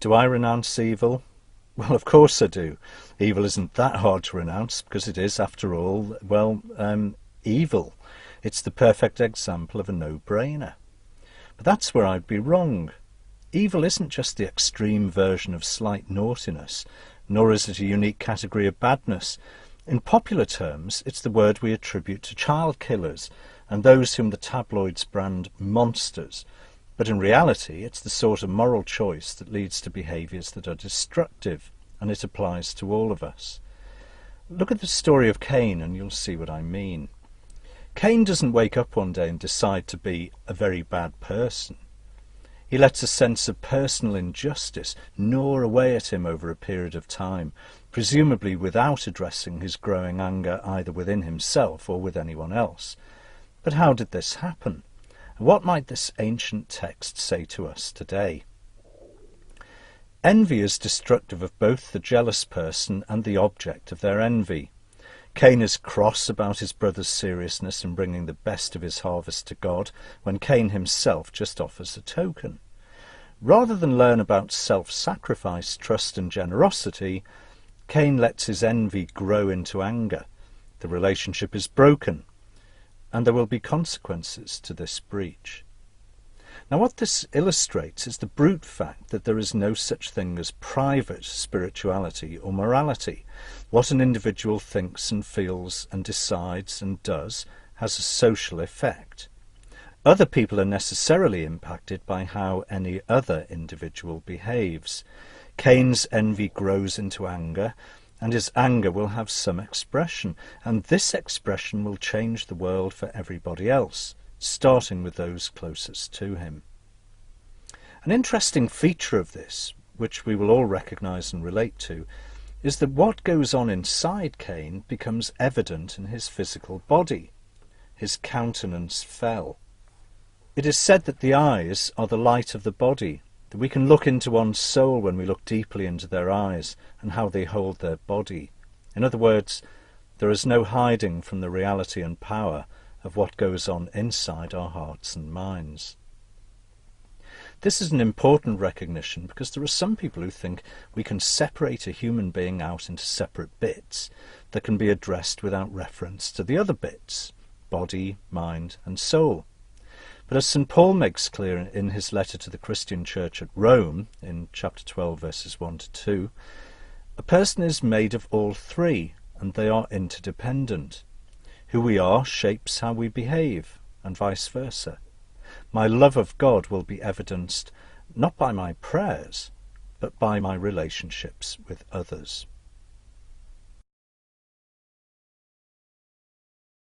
Do I renounce evil? Well, of course I do. Evil isn't that hard to renounce because it is, after all, evil. It's the perfect example of a no-brainer. But that's where I'd be wrong. Evil isn't just the extreme version of slight naughtiness, nor is it a unique category of badness. In popular terms, it's the word we attribute to child killers and those whom the tabloids brand monsters. But in reality, it's the sort of moral choice that leads to behaviours that are destructive, and it applies to all of us. Look at the story of Cain and you'll see what I mean. Cain doesn't wake up one day and decide to be a very bad person. He lets a sense of personal injustice gnaw away at him over a period of time, presumably without addressing his growing anger either within himself or with anyone else. But how did this happen? What might this ancient text say to us today? Envy is destructive of both the jealous person and the object of their envy. Cain is cross about his brother's seriousness in bringing the best of his harvest to God, when Cain himself just offers a token. Rather than learn about self-sacrifice, trust and generosity, Cain lets his envy grow into anger. The relationship is broken, and there will be consequences to this breach. Now what this illustrates is the brute fact that there is no such thing as private spirituality or morality. What an individual thinks and feels and decides and does has a social effect. Other people are necessarily impacted by how any other individual behaves. Cain's envy grows into anger, and his anger will have some expression, and this expression will change the world for everybody else, starting with those closest to him. An interesting feature of this, which we will all recognise and relate to, is that what goes on inside Cain becomes evident in his physical body. His countenance fell. It is said that the eyes are the light of the body, that we can look into one's soul when we look deeply into their eyes and how they hold their body. In other words, there is no hiding from the reality and power of what goes on inside our hearts and minds. This is an important recognition because there are some people who think we can separate a human being out into separate bits that can be addressed without reference to the other bits, body, mind and soul. But as St. Paul makes clear in his letter to the Christian church at Rome, in chapter 12, verses 1 to 2, a person is made of all three, and they are interdependent. Who we are shapes how we behave, and vice versa. My love of God will be evidenced not by my prayers, but by my relationships with others.